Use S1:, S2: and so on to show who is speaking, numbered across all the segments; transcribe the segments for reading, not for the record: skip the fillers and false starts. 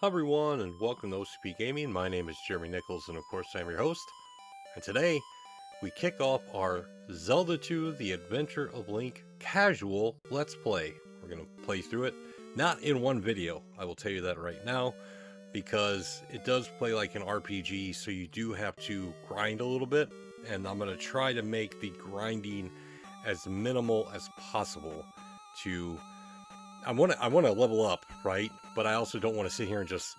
S1: Hi everyone, and welcome to OCP Gaming. My name is Jeremy Nichols, and of course I'm your host. And today, we kick off our Zelda 2: The Adventure of Link casual Let's Play. We're going to play through it, not in one video, I will tell you that right now, because it does play like an RPG, so you do have to grind a little bit, and I'm going to try to make the grinding as minimal as possible to I want to level up, right? But I also don't want to sit here and just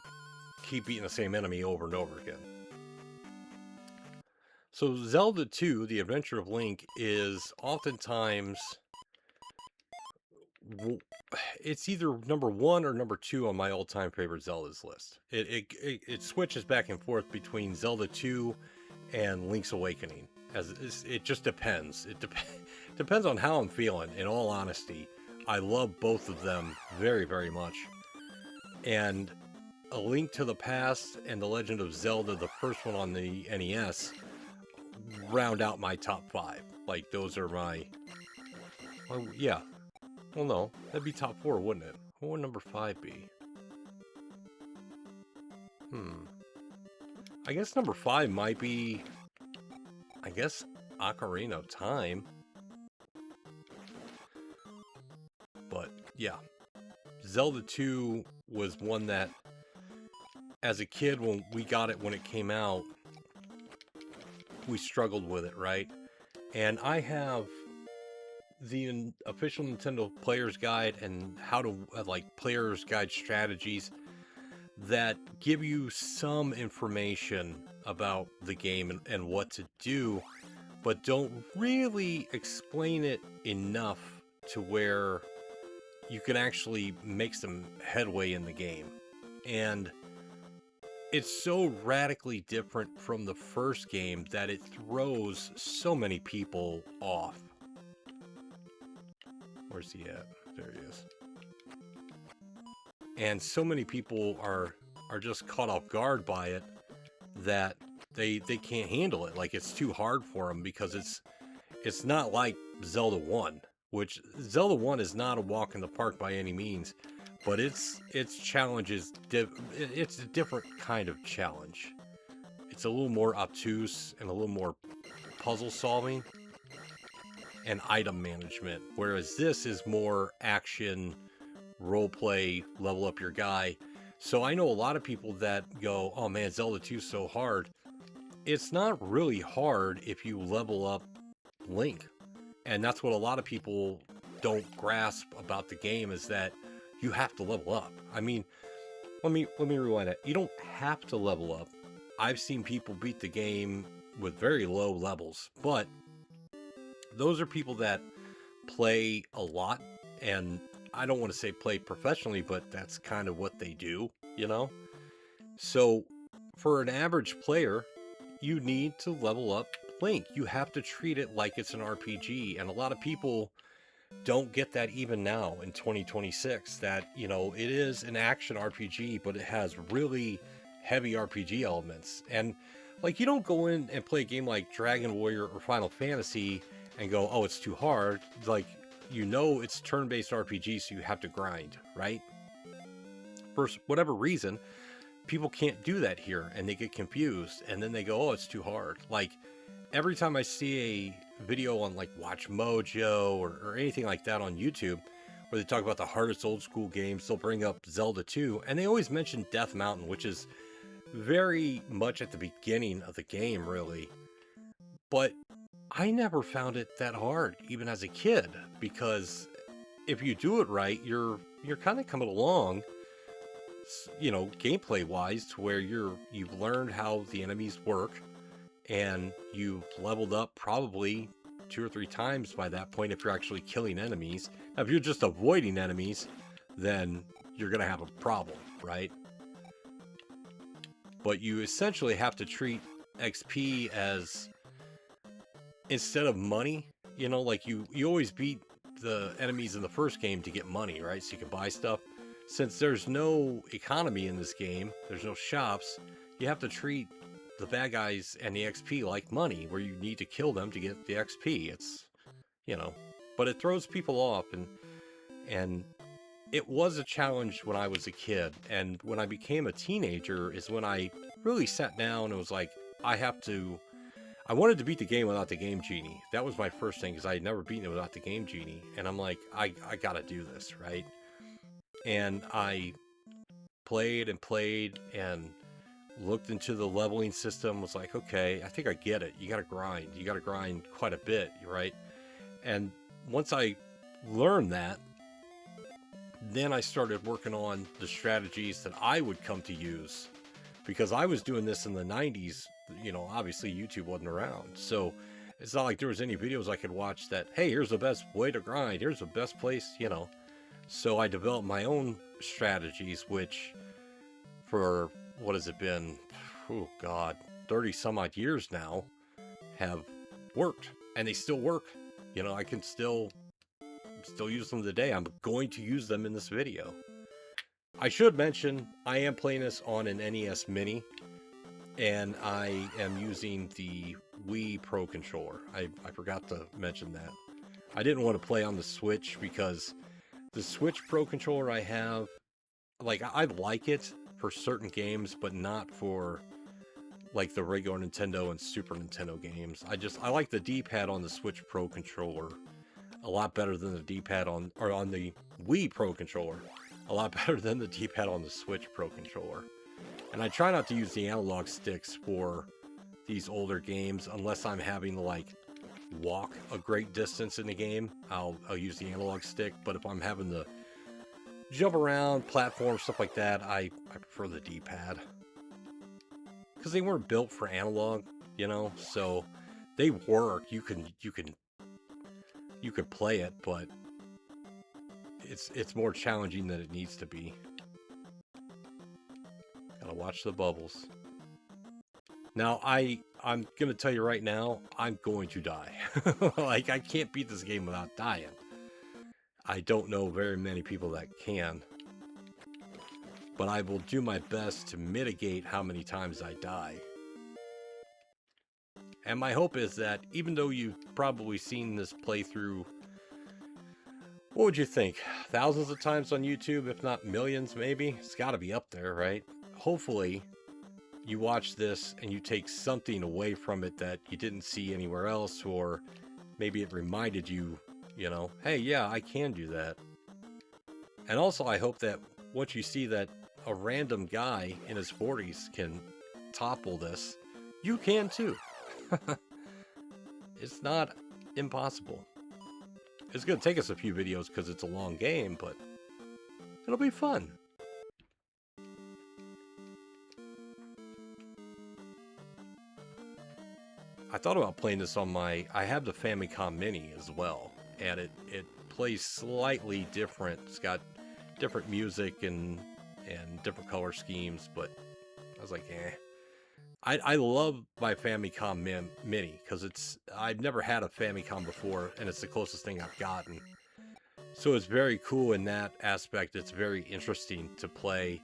S1: keep beating the same enemy over and over again. So Zelda 2, The Adventure of Link, is oftentimes it's either number 1 or number 2 on my all-time favorite Zeldas list. It switches back and forth between Zelda 2 and Link's Awakening, as it just depends. Depends on how I'm feeling, in all honesty. I love both of them very, very much. And A Link to the Past and The Legend of Zelda, the first one on the NES, round out my top 5. Like, those are my... Well, yeah. Well, no. That'd be top 4, wouldn't it? What would number 5 be? I guess number 5 might be... I guess Ocarina of Time. But, yeah. Zelda 2 was one that, as a kid, when we got it when it came out, we struggled with it, right? And I have the official Nintendo Player's Guide and how to, like, Player's Guide strategies that give you some information about the game and what to do, but don't really explain it enough to where you can actually make some headway in the game. And it's so radically different from the first game that it throws so many people off. Where's he at? There he is. And so many people are just caught off guard by it that they can't handle it. Like, it's too hard for them because it's not like Zelda 1, which Zelda 1 is not a walk in the park by any means, but its challenge is it's a different kind of challenge. It's a little more obtuse and a little more puzzle solving and item management, whereas this is more action, role play, level up your guy. So I know a lot of people that go, oh man, Zelda 2 is so hard. It's not really hard if you level up Link. And that's what a lot of people don't grasp about the game, is that you have to level up. I mean, let me rewind that. You don't have to level up. I've seen people beat the game with very low levels, but those are people that play a lot, and I don't want to say play professionally, but that's kind of what they do, you know? So for an average player, you need to level up Link. You have to treat it like it's an RPG, and a lot of people don't get that even now in 2026, that, you know, it is an action RPG, but it has really heavy RPG elements. And like, you don't go in and play a game like Dragon Warrior or Final Fantasy and go, oh, it's too hard. Like, you know, it's turn-based RPG, so you have to grind, right? For whatever reason, people can't do that here, and they get confused, and then they go, oh, it's too hard. Like, every time I see a video on like Watch Mojo or anything like that on YouTube where they talk about the hardest old school games, they'll bring up Zelda 2, and they always mention Death Mountain, which is very much at the beginning of the game, really. But I never found it that hard, even as a kid, because if you do it right, you're kind of coming along, you know, gameplay wise, to where you've learned how the enemies work, and you've leveled up probably 2 or 3 times by that point if you're actually killing enemies. Now, if you're just avoiding enemies, then you're going to have a problem, right? But you essentially have to treat XP as, instead of money, you know, like you always beat the enemies in the first game to get money, right? So you can buy stuff. Since there's no economy in this game, there's no shops, you have to treat the bad guys and the XP like money, where you need to kill them to get the XP. It's, you know, but it throws people off, and it was a challenge when I was a kid, and when I became a teenager is when I really sat down and was like, I wanted to beat the game without the Game Genie. That was my first thing, because I had never beaten it without the Game Genie, and I'm like, I gotta do this, right? And I played and played and looked into the leveling system, was like, okay, I think I get it. You gotta grind quite a bit, right? And once I learned that, then I started working on the strategies that I would come to use, because I was doing this in the 90s. You know, obviously YouTube wasn't around, so it's not like there was any videos I could watch that, hey, here's the best way to grind, here's the best place, you know. So I developed my own strategies, which for, what has it been, oh god, 30 some odd years now, have worked, and they still work. You know, I can still use them today. I'm going to use them in this video. I should mention, I am playing this on an NES Mini, and I am using the Wii Pro Controller. I forgot to mention that. I didn't want to play on the Switch, because the Switch Pro Controller I have, like, I like it for certain games, but not for, like, the regular Nintendo and Super Nintendo games. I like the D-pad on the Switch Pro Controller a lot better than the D-pad on the Wii Pro Controller. A lot better than the D-pad on the Switch Pro Controller. And I try not to use the analog sticks for these older games unless I'm having to, like, walk a great distance in the game. I'll use the analog stick, but if I'm having to jump around, platform, stuff like that, I prefer the D-pad. Because they weren't built for analog, you know, so they work. You could play it, but it's more challenging than it needs to be. Gotta watch the bubbles. Now, I'm gonna tell you right now, I'm going to die. Like, I can't beat this game without dying. I don't know very many people that can. But I will do my best to mitigate how many times I die. And my hope is that, even though you've probably seen this playthrough, what would you think? Thousands of times on YouTube, if not millions, maybe? It's gotta be up there, right? Hopefully, you watch this and you take something away from it that you didn't see anywhere else, or maybe it reminded you, you know, hey, yeah, I can do that. And also, I hope that once you see that a random guy in his 40s can topple this, you can too. It's not impossible. It's going to take us a few videos because it's a long game, but it'll be fun. I thought about playing this on I have the Famicom Mini as well, and it plays slightly different. It's got different music and different color schemes, but I was like, eh. I love my Famicom Mini, because I've never had a Famicom before, and it's the closest thing I've gotten. So it's very cool in that aspect. It's very interesting to play.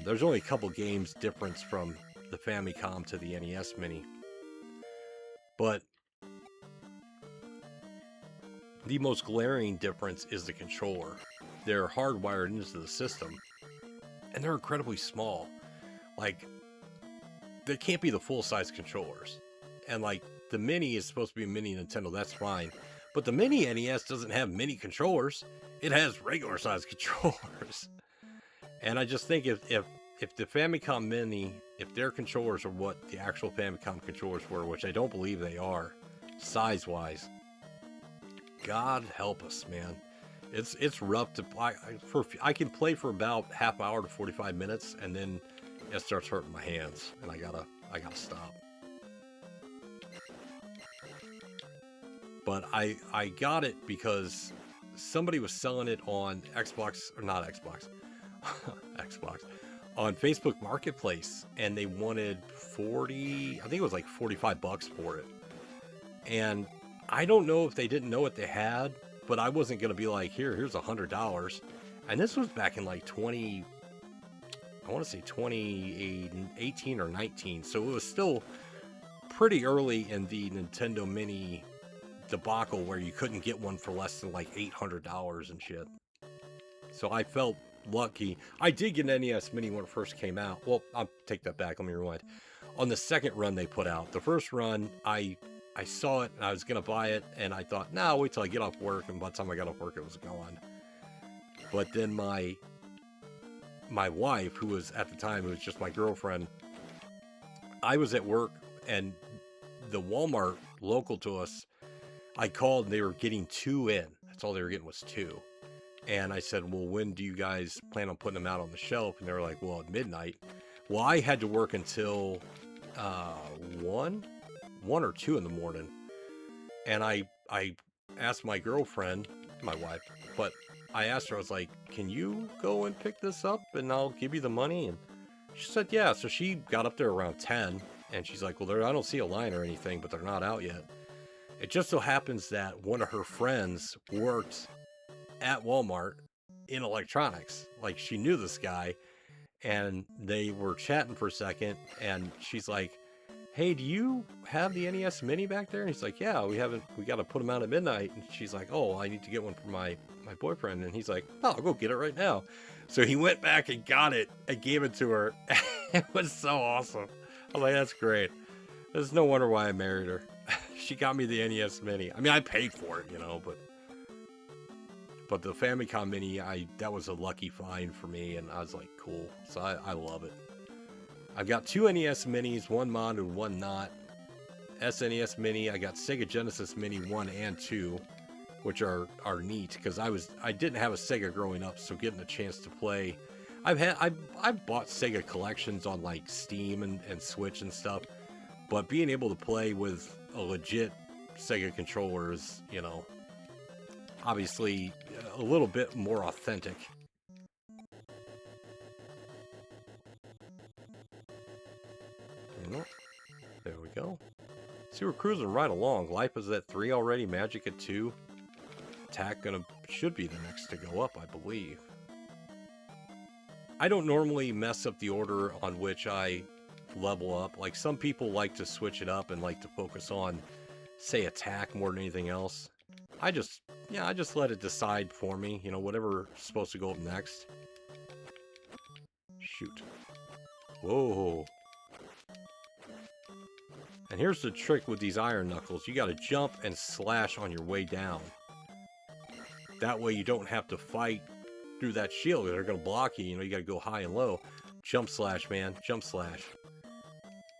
S1: There's only a couple games difference from the Famicom to the NES Mini. But the most glaring difference is the controller. They're hardwired into the system, and they're incredibly small. Like, they can't be the full-size controllers. And, like, the Mini is supposed to be a mini Nintendo, that's fine. But the Mini NES doesn't have mini controllers. It has regular-sized controllers. And I just think if the Famicom Mini, if their controllers are what the actual Famicom controllers were, which I don't believe they are, size-wise, God help us, man. It's rough to play. I can play for about half hour to 45 minutes, and then it starts hurting my hands, and I gotta stop. But I got it because somebody was selling it on Xbox, or not Xbox, Xbox, on Facebook Marketplace, and they wanted I think it was like $45 for it. And I don't know if they didn't know what they had, but I wasn't gonna be like, here's $100. And this was back in like 2018 or 19, so it was still pretty early in the Nintendo Mini debacle where you couldn't get one for less than like $800 and shit. So I felt lucky. I did get an NES Mini when it first came out. Well, I'll take that back. Let me rewind. On the second run they put out, the first run, I saw it and I was gonna buy it, and I thought, nah, I'll wait till I get off work. And by the time I got off work, it was gone. But then my wife, who was at the time, who was just my girlfriend, I was at work, and the Walmart local to us, I called and they were getting 2 in. That's all they were getting was 2. And I said, well, when do you guys plan on putting them out on the shelf? And they were like, well, at midnight. Well, I had to work until 1 or 2 in the morning. And I asked my girlfriend, my wife, but I asked her, I was like, can you go and pick this up and I'll give you the money? And she said, yeah. So she got up there around 10, and she's like, well, I don't see a line or anything, but they're not out yet. It just so happens that one of her friends worked at Walmart in electronics. Like, she knew this guy, and they were chatting for a second, and she's like, hey, do you have the NES Mini back there? And he's like, yeah, we got to put them out at midnight. And she's like, oh, I need to get one for my boyfriend. And he's like, oh, I'll go get it right now. So he went back and got it and gave it to her. It was so awesome. I was like, that's great. There's no wonder why I married her. She got me the NES Mini. I mean, I paid for it, you know, but the Famicom Mini, that was a lucky find for me, and I was like, cool. So I love it. I've got 2 NES Minis, one mod and one not. SNES Mini, I got Sega Genesis Mini 1 and 2, which are neat, because I didn't have a Sega growing up, so getting a chance to play. I've bought Sega collections on like Steam and Switch and stuff, but being able to play with a legit Sega controller is, you know, obviously a little bit more authentic. There we go. See, we're cruising right along. Life is at 3 already, Magic at 2. Attack should be the next to go up, I believe. I don't normally mess up the order on which I level up. Like, some people like to switch it up and like to focus on, say, attack more than anything else. I just let it decide for me, you know, whatever's supposed to go up next. Shoot. Whoa. And here's the trick with these iron knuckles. You gotta jump and slash on your way down. That way you don't have to fight through that shield. They're gonna block you, you know, you gotta go high and low. Jump slash, man. Jump slash.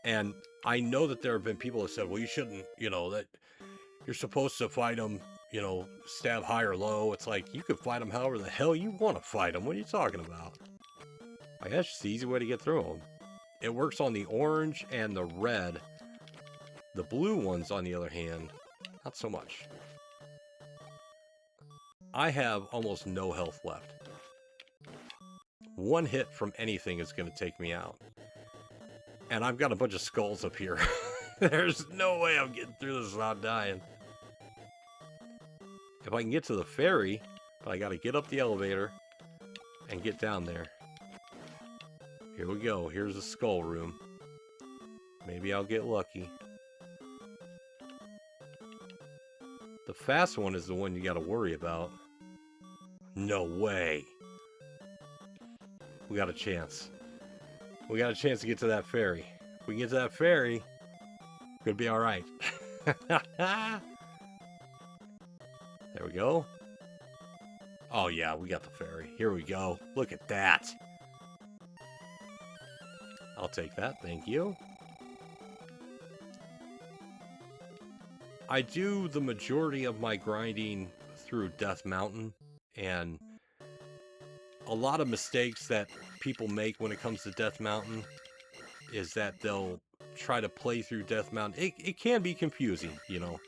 S1: And I know that there have been people that said, well, you shouldn't, you know, that you're supposed to fight them, you know, stab high or low. It's like, you can fight them however the hell you want to fight them. What are you talking about? I guess it's the easy way to get through them. It works on the orange and the red. The blue ones, on the other hand, not so much. I have almost no health left. One hit from anything is going to take me out. And I've got a bunch of skulls up here. There's no way I'm getting through this without dying. If I can get to the ferry, but I got to get up the elevator and get down there. Here we go. Here's the skull room. Maybe I'll get lucky. The fast one is the one you got to worry about. No way. We got a chance. We got a chance to get to that ferry. If we can get to that ferry, could be alright. There we go. Oh yeah, we got the ferry. Here we go. Look at that. I'll take that, thank you. I do the majority of my grinding through Death Mountain, and a lot of mistakes that people make when it comes to Death Mountain is that they'll try to play through Death Mountain. It can be confusing, you know.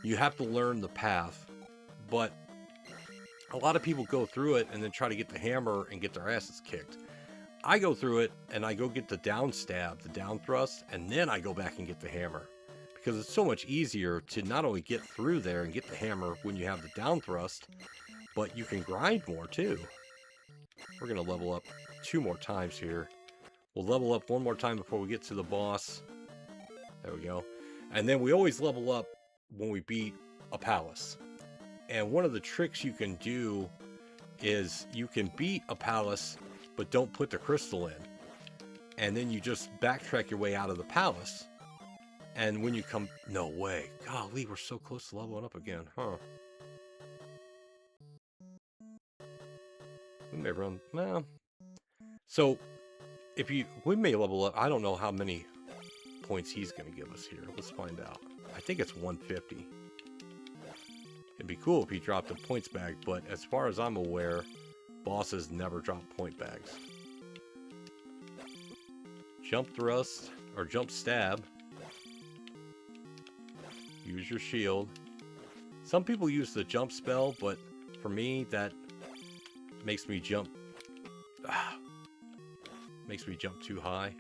S1: You have to learn the path, but a lot of people go through it and then try to get the hammer and get their asses kicked. I go through it and I go get the down stab, the down thrust, and then I go back and get the hammer. Because it's so much easier to not only get through there and get the hammer when you have the down thrust, but you can grind more too. We're going to level up 2 more times here. We'll level up 1 more time before we get to the boss. There we go. And then we always level up when we beat a palace. And one of the tricks you can do is you can beat a palace, but don't put the crystal in. And then you just backtrack your way out of the palace. And when you come... No way. Golly, we're so close to leveling up again, huh? We may run... Well... So, if you... We may level up... I don't know how many points he's going to give us here. Let's find out. I think it's 150. It'd be cool if he dropped a points bag, but as far as I'm aware, bosses never drop point bags. Jump thrust, or jump stab. Use your shield. Some people use the jump spell, but for me, that makes me jump... makes me jump too high.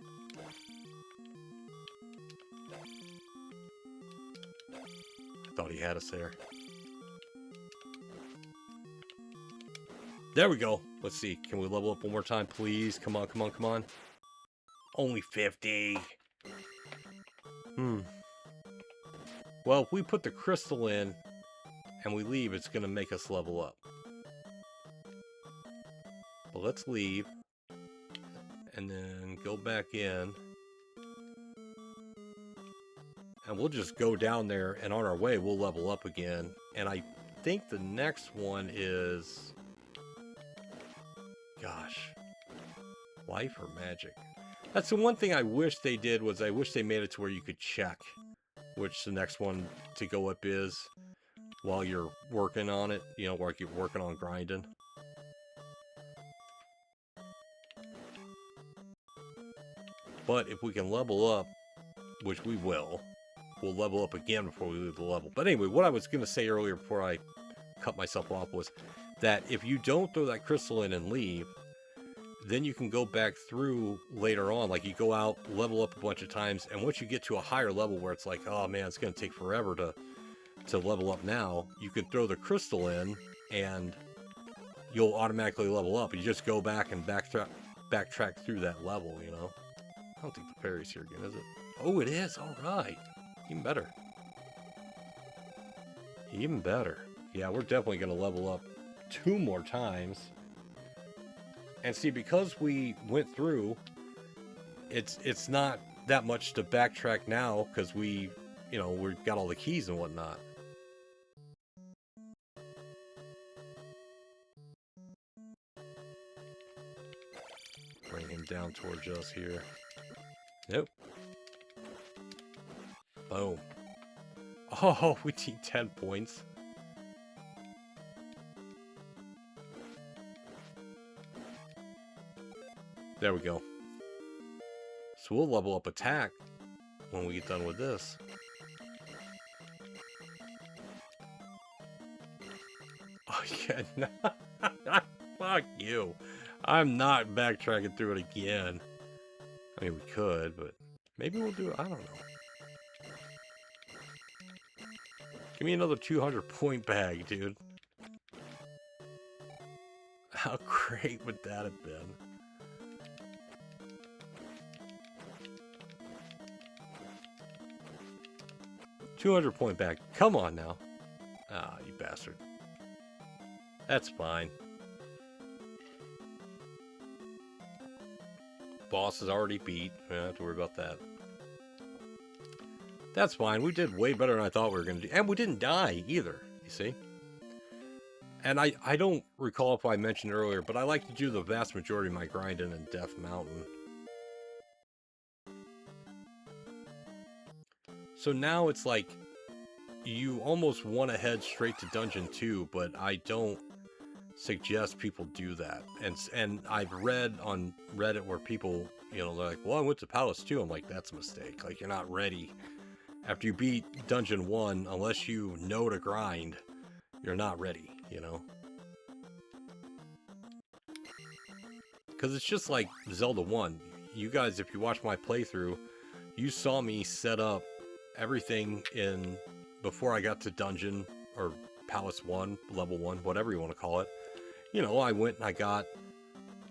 S1: I thought he had us there. There we go. Let's see. Can we level up one more time, please? Come on, come on, come on. Only 50. Well, if we put the crystal in and we leave, it's going to make us level up. But let's leave. And then go back in. And we'll just go down there, and on our way, we'll level up again. And I think the next one is... Gosh. Life or magic? That's the one thing I wish they did, was I wish they made it to where you could check which the next one to go up is while you're working on it, you know, while you're working on grinding. But if we can level up, which we will, we'll level up again before we leave the level. But anyway, what I was going to say earlier before I cut myself off was that if you don't throw that crystal in and leave, then you can go back through later on. Like, you go out, level up a bunch of times, and once you get to a higher level where it's like, oh man, it's going to take forever to level up now, you can throw the crystal in and you'll automatically level up. You just go back and backtrack through that level, you know? I don't think the fairy's here again, is it? Oh, it is. All right. Even better. Even better. Yeah, we're definitely going to level up 2 more times. And see, because we went through, it's not that much to backtrack now, because we, you know, we've got all the keys and whatnot. Bring him down towards us here. Nope. Boom. Oh, we need 10 points. There we go. So we'll level up attack when we get done with this. Oh yeah, no. Fuck you. I'm not backtracking through it again. I mean, we could, but maybe we'll do it. I don't know. Give me another 200 point bag, dude. How great would that have been? $200 point bag. Come on now. Ah, you bastard. That's fine. Boss is already beat. We don't have to worry about that. That's fine. We did way better than I thought we were going to do. And we didn't die either, you see? And I don't recall if I mentioned earlier, but I like to do the vast majority of my grinding in Death Mountain. So now it's like, you almost want to head straight to Dungeon 2, but I don't suggest people do that. And I've read on Reddit where people, you know, they're like, well, I went to Palace 2. I'm like, that's a mistake. Like, you're not ready. After you beat Dungeon 1, unless you know to grind, you're not ready, you know? Because it's just like Zelda 1. You guys, if you watch my playthrough, you saw me set up everything in before I got to Dungeon or Palace 1, Level 1, whatever you want to call it. You know, I went and I got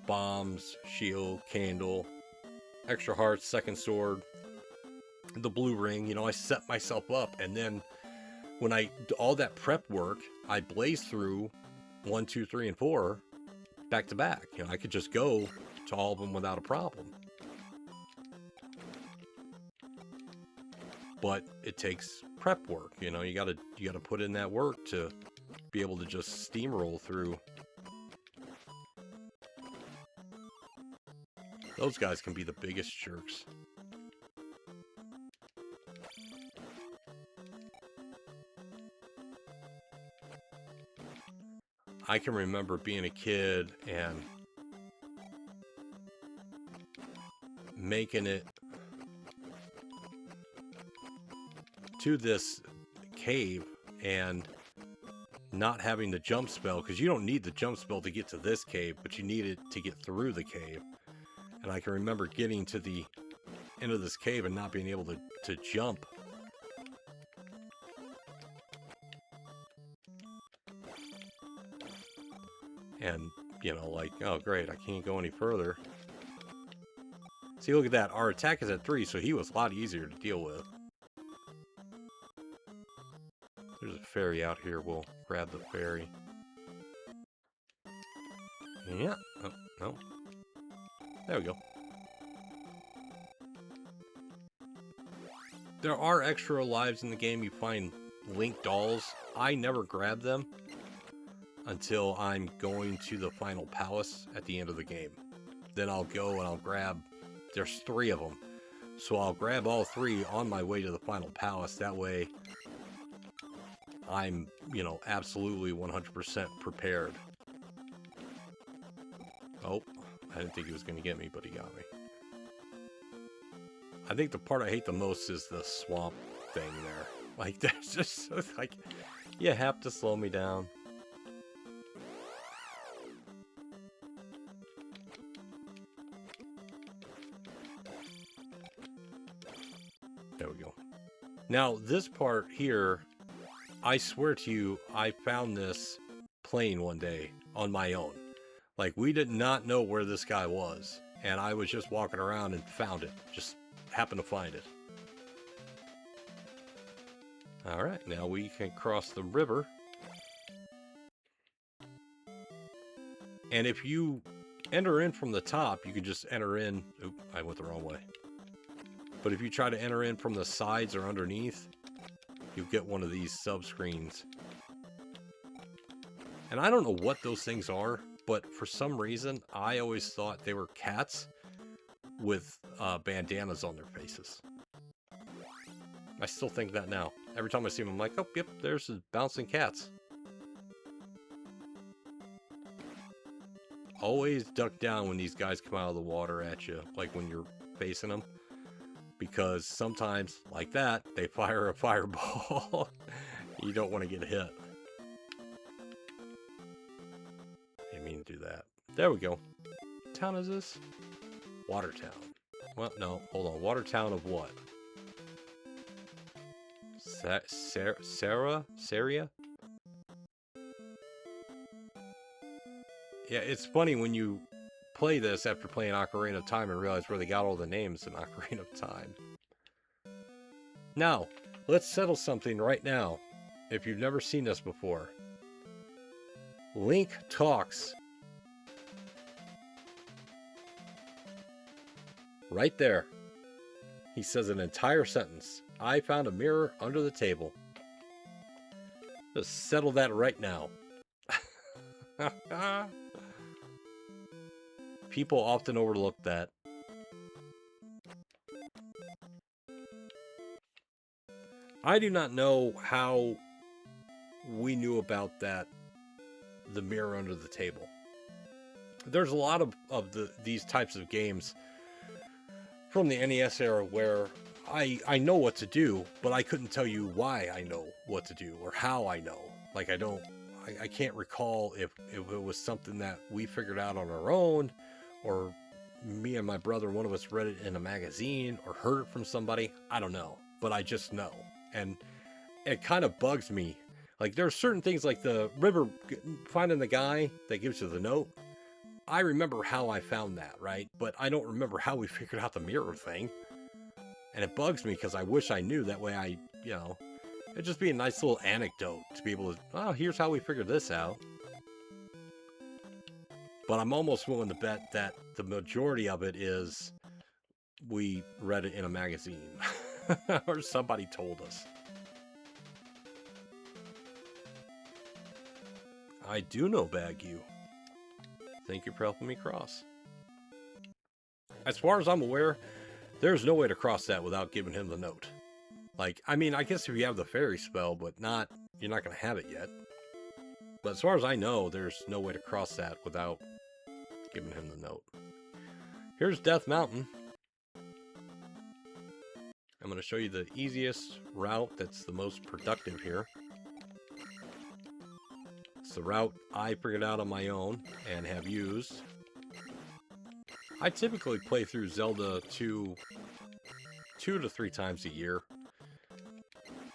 S1: bombs, shield, candle, extra hearts, second sword, the blue ring. You know, I set myself up, and then when I all that prep work, I blazed through 1, 2, 3, and 4, back to back. You know, I could just go to all of them without a problem. But it takes prep work, you know, you gotta put in that work to be able to just steamroll through. Those guys can be the biggest jerks. I can remember being a kid and making it to this cave and not having the jump spell, because you don't need the jump spell to get to this cave, but you need it to get through the cave. And I can remember getting to the end of this cave and not being able to jump. And, you know, like, oh great, I can't go any further. See, look at that. Our attack is at 3, so he was a lot easier to deal with. There's a fairy out here. We'll grab the fairy. Yeah. Oh, no. There we go. There are extra lives in the game. You find Link dolls. I never grab them until I'm going to the final palace at the end of the game. Then I'll go and I'll grab... There's 3 of them. So I'll grab all 3 on my way to the final palace. That way, I'm, you know, absolutely 100% prepared. Oh, I didn't think he was going to get me, but he got me. I think the part I hate the most is the swamp thing there. Like, that's just so, like, you have to slow me down. There we go. Now, this part here, I swear to you, I found this playing one day on my own. Like, we did not know where this guy was, and I was just walking around and found it. Just happened to find it. Alright, now we can cross the river. And if you enter in from the top, you can just enter in... Oop, I went the wrong way. But if you try to enter in from the sides or underneath, you'll get one of these sub-screens. And I don't know what those things are, but for some reason, I always thought they were cats with bandanas on their faces. I still think that now. Every time I see them, I'm like, oh, yep, there's the bouncing cats. Always duck down when these guys come out of the water at you, like when you're facing them. Because sometimes, like that, they fire a fireball. You don't want to get hit. Didn't mean to do that. There we go. What town is this? Watertown. Well, no, hold on. Watertown of what? Saria? Yeah, it's funny when you play this after playing Ocarina of Time and realize where they got all the names in Ocarina of Time. Now, let's settle something right now. If you've never seen this before. Link talks. Right there. He says an entire sentence. I found a mirror under the table. Just settle that right now. People often overlook that. I do not know how we knew about that, the mirror under the table. There's a lot of these types of games from the NES era where I know what to do, but I couldn't tell you why I know what to do or how I know. Like, I can't recall if it was something that we figured out on our own, or me and my brother, one of us read it in a magazine or heard it from somebody. I don't know, but I just know. And it kind of bugs me. Like, there are certain things like the river, finding the guy that gives you the note. I remember how I found that, right? But I don't remember how we figured out the mirror thing. And it bugs me because I wish I knew. That way I, you know, it'd just be a nice little anecdote to be able to, oh, here's how we figured this out. But I'm almost willing to bet that the majority of it is we read it in a magazine or somebody told us. I do know Bagu. Thank you for helping me cross. As far as I'm aware, there's no way to cross that without giving him the note. Like, I mean, I guess if you have the fairy spell, but you're not going to have it yet. But as far as I know, there's no way to cross that without giving him the note. Here's Death Mountain. I'm going to show you the easiest route that's the most productive here. It's the route I figured out on my own and have used. I typically play through Zelda 2 to 3 times a year.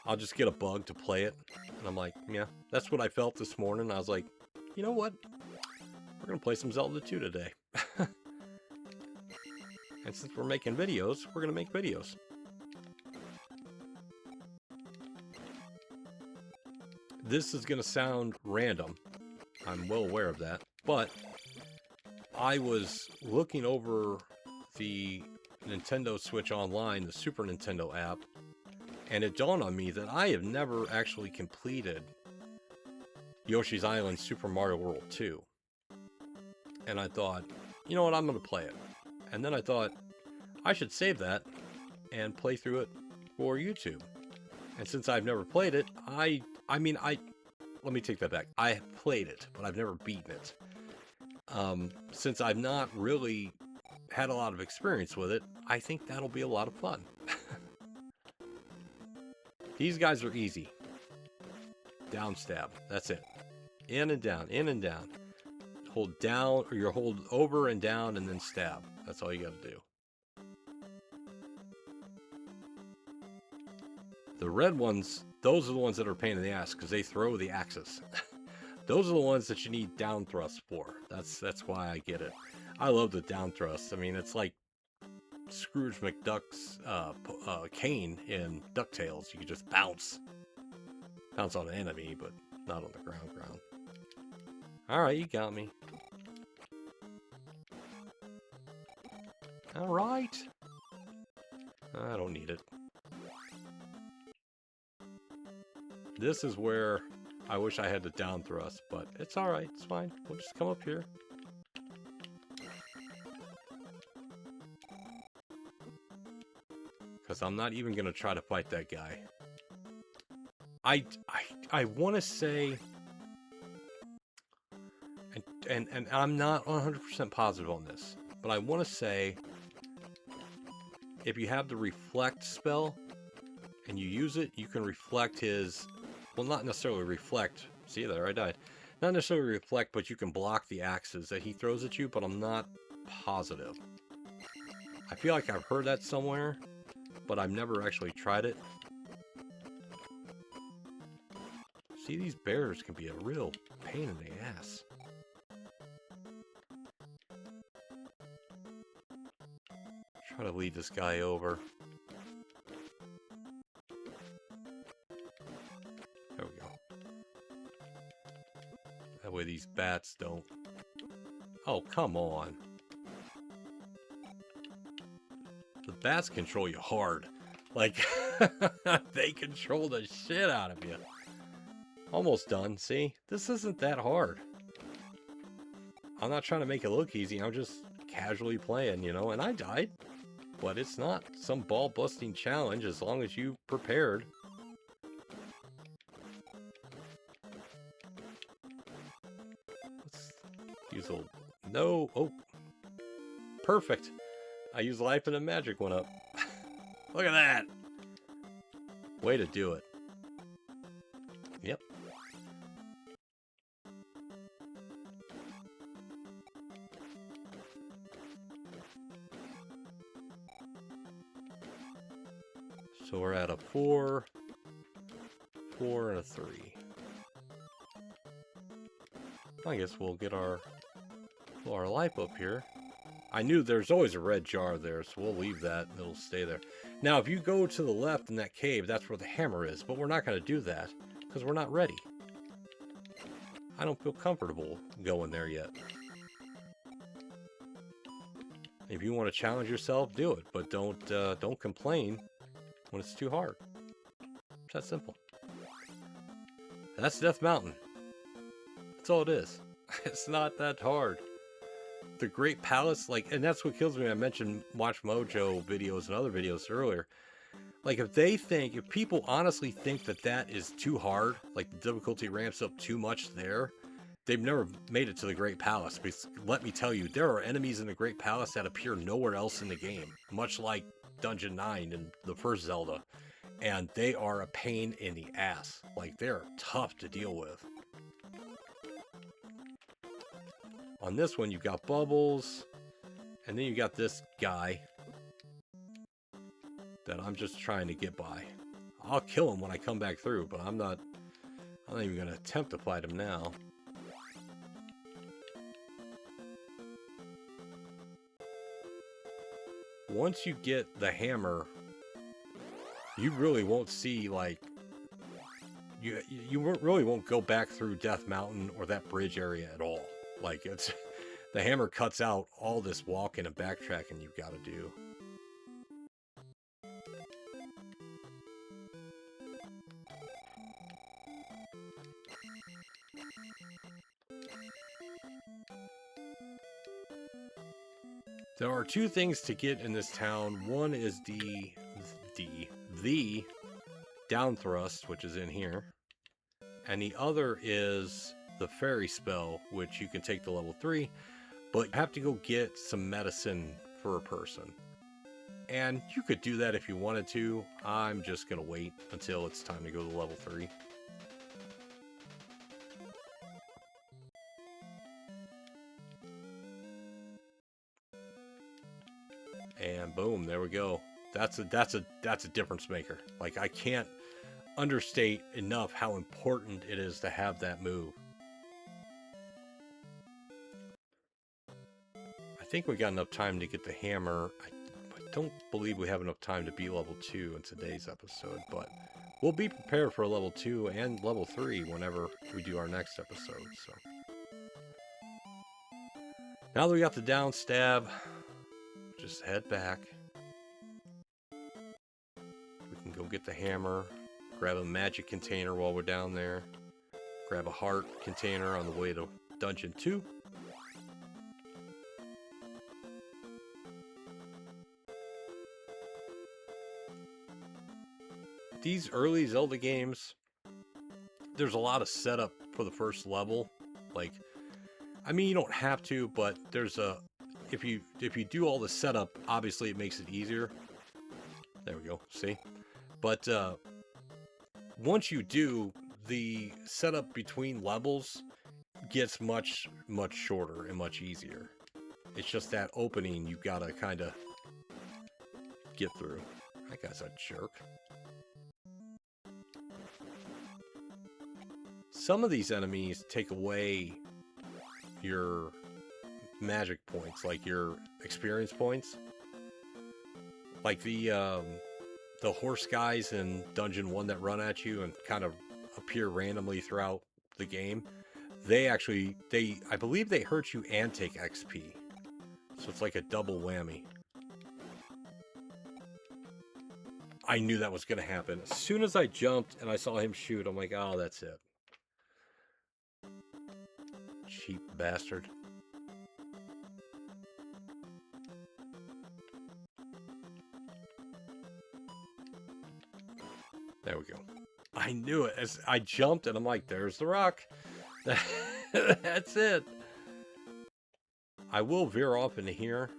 S1: I'll just get a bug to play it. And I'm like, yeah, that's what I felt this morning. I was like, you know what? We're going to play some Zelda 2 today. And since we're making videos, we're going to make videos. This is going to sound random. I'm well aware of that. But I was looking over the Nintendo Switch Online, the Super Nintendo app, and it dawned on me that I have never actually completed Yoshi's Island Super Mario World 2. And I thought, you know what, I'm going to play it. And then I thought, I should save that and play through it for YouTube. And since I've never played it, let me take that back. I have played it, but I've never beaten it. Since I've not really had a lot of experience with it, I think that'll be a lot of fun. These guys are easy. Down stab. That's it. In and down, in and down. Hold down, or you hold over and down and then stab. That's all you got to do. The red ones, those are the ones that are a pain in the ass because they throw the axes. Those are the ones that you need down thrust for. That's why I get it. I love the down thrust. I mean, it's like Scrooge McDuck's cane in DuckTales. You can just bounce on an enemy, but not on the ground. All right, you got me. All right. I don't need it. This is where I wish I had the down thrust, but it's all right. It's fine. We'll just come up here. Because I'm not even going to try to fight that guy. I want to say, and I'm not 100% positive on this, but I want to say, if you have the reflect spell and you use it, you can reflect his, well, not necessarily reflect. See there, I died. Not necessarily reflect, but you can block the axes that he throws at you, but I'm not positive. I feel like I've heard that somewhere, but I've never actually tried it. See, these bears can be a real pain in the ass. Try to lead this guy over. There we go. That way these bats don't... Oh, come on. The bats control you hard. Like, they control the shit out of you. Almost done, see? This isn't that hard. I'm not trying to make it look easy, I'm just casually playing, you know? And I died. But it's not some ball-busting challenge as long as you prepared. Let's use a... No! Oh! Perfect! I used life and the magic went up. Look at that! Way to do it. Yep. So we're at a 4, 4, and a 3. I guess we'll get our life up here. I knew there's always a red jar there, so we'll leave that and it'll stay there. Now, if you go to the left in that cave, that's where the hammer is, but we're not going to do that because we're not ready. I don't feel comfortable going there yet. If you want to challenge yourself, do it, but don't complain when it's too hard. It's that simple. That's Death Mountain. That's all it is. It's not that hard. The Great Palace, like, and that's what kills me. I mentioned Watch Mojo videos and other videos earlier. Like, if people honestly think that that is too hard, like the difficulty ramps up too much there, they've never made it to the Great Palace. Because let me tell you, there are enemies in the Great Palace that appear nowhere else in the game, much like Dungeon 9 in the first Zelda. And they are a pain in the ass. Like, they're tough to deal with. On this one, you've got Bubbles, and then you got this guy that I'm just trying to get by. I'll kill him when I come back through, but I'm not even going to attempt to fight him now. Once you get the hammer, you really won't see, like, you really won't go back through Death Mountain or that bridge area at all. Like, it's the hammer cuts out all this walking and backtracking you've got to do. There are two things to get in this town. One is the down thrust, which is in here, and the other is the fairy spell, which you can take to level 3, but you have to go get some medicine for a person. And you could do that if you wanted to. I'm just gonna wait until it's time to go to level 3. And boom, there we go. That's a difference maker. Like, I can't understate enough how important it is to have that move. I think we got enough time to get the hammer. I don't believe we have enough time to beat level 2 in today's episode, but we'll be prepared for level 2 and level 3 whenever we do our next episode. So now that we got the down stab, just head back. We can go get the hammer, grab a magic container while we're down there, grab a heart container on the way to Dungeon 2. These early Zelda games, there's a lot of setup for the first level. Like, I mean, you don't have to, but there's a if you do all the setup, obviously it makes it easier. There we go. See? But once you do, the setup between levels gets much shorter and much easier. It's just that opening you've got to kind of get through. That guy's a jerk. Some of these enemies take away your magic points, like your experience points. Like the horse guys in Dungeon 1 that run at you and kind of appear randomly throughout the game. I believe they hurt you and take XP. So it's like a double whammy. I knew that was going to happen. As soon as I jumped and I saw him shoot, I'm like, oh, that's it. Cheap bastard. There we go. I knew it. As I jumped and I'm like, there's the rock. That's it. I will veer off into here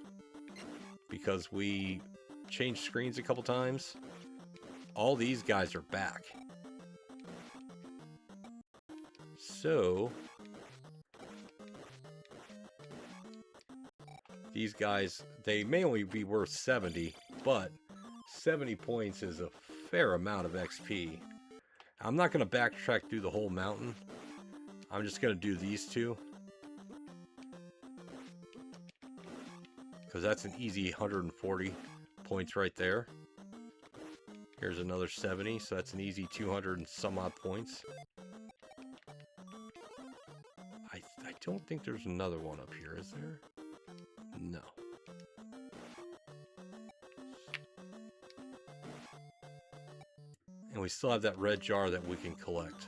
S1: because we changed screens a couple times. All these guys are back. So these guys, they may only be worth 70, but 70 points is a fair amount of XP. I'm not going to backtrack through the whole mountain. I'm just going to do these two, because that's an easy 140 points right there. Here's another 70, so that's an easy 200 and some odd points. I don't think there's another one up here, is there? No. And we still have that red jar that we can collect.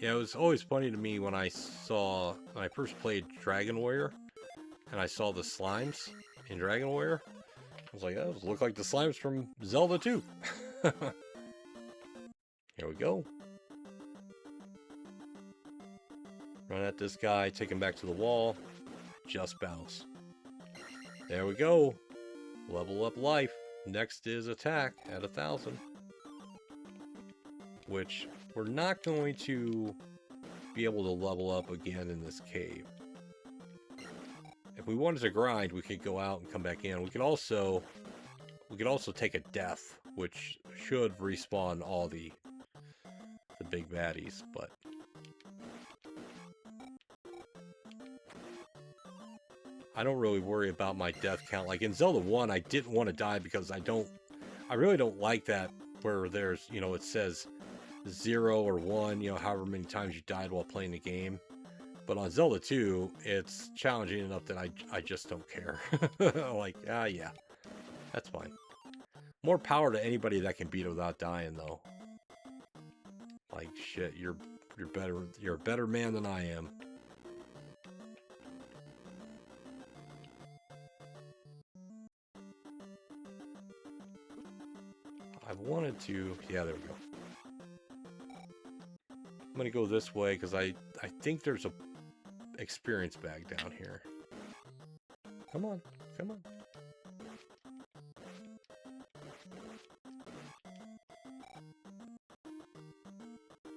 S1: Yeah, it was always funny to me when I first played Dragon Warrior, and I saw the slimes in Dragon Warrior. I was like, oh, those look like the slimes from Zelda 2. Here we go. Run at this guy, take him back to the wall, just bounce. There we go. Level up life. Next is attack at 1,000. Which we're not going to be able to level up again in this cave. If we wanted to grind, we could go out and come back in. We could also take a death, which should respawn all the big baddies, but I don't really worry about my death count. Like in Zelda 1, I didn't want to die because I really don't like that where there's, you know, it says 0 or 1, you know, however many times you died while playing the game. But on Zelda 2, it's challenging enough that I just don't care. Like, yeah, that's fine. More power to anybody that can beat it without dying, though. Like, shit, you're a better man than I am. I wanted to, yeah, there we go. I'm gonna go this way because I think there's a experience bag down here. Come on, come on.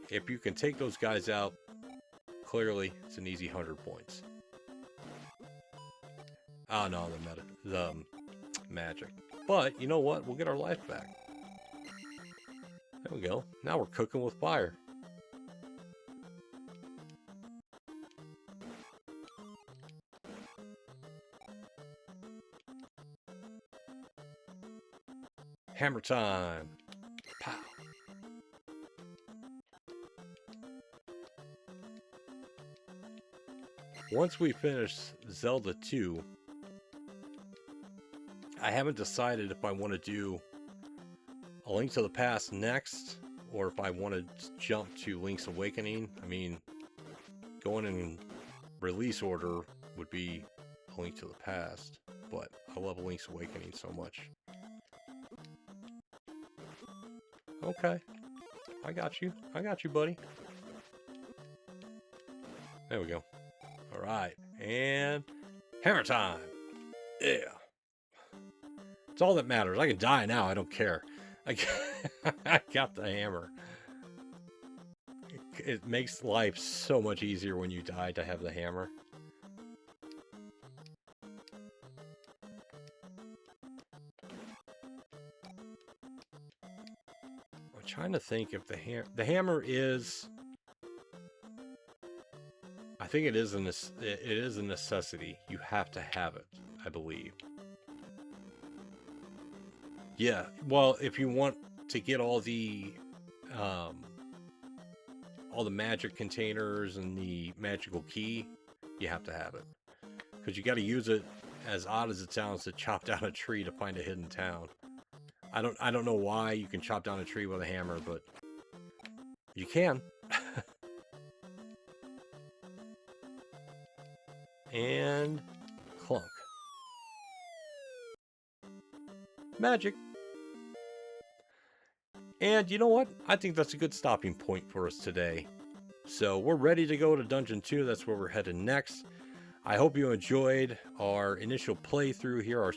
S1: If you can take those guys out, clearly it's an easy 100 points. Oh no, the magic. But you know what? We'll get our life back. There we go. Now we're cooking with fire. Hammer time. Pow. Once we finish Zelda 2, I haven't decided if I want to do A Link to the Past next, or if I want to jump to Link's Awakening. I mean, going in release order would be A Link to the Past, but I love A Link's Awakening so much. Okay, I got you, buddy. There we go. All right, and hammer time. Yeah, it's all that matters. I can die now. I don't care. I got the hammer. It makes life so much easier when you die to have the hammer. I'm trying to think if the hammer is. I think it is a necessity. You have to have it, I believe. Yeah, well, if you want to get all the magic containers and the magical key, you have to have it. Because you got to use it, as odd as it sounds, to chop down a tree to find a hidden town. I don't know why you can chop down a tree with a hammer, but you can. And clunk. Magic. And you know what? I think that's a good stopping point for us today. So we're ready to go to Dungeon 2. That's where we're headed next. I hope you enjoyed our initial playthrough here, our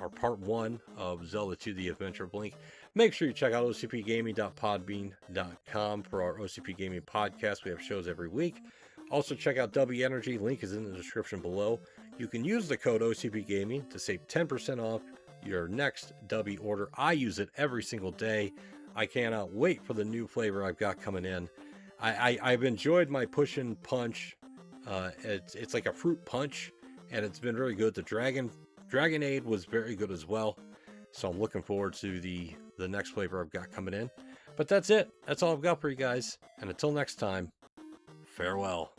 S1: part 1 of Zelda 2: The Adventure of Link. Make sure you check out ocpgaming.podbean.com for our OCP Gaming podcast. We have shows every week. Also check out Dubby Energy. Link is in the description below. You can use the code OCPGAMING to save 10% off your next Dubby order. I use it every single day. I cannot wait for the new flavor I've got coming in. I've enjoyed my push and punch. It's like a fruit punch, and it's been really good. The Dragonade was very good as well. So I'm looking forward to the next flavor I've got coming in. But that's it. That's all I've got for you guys. And until next time, Farewell.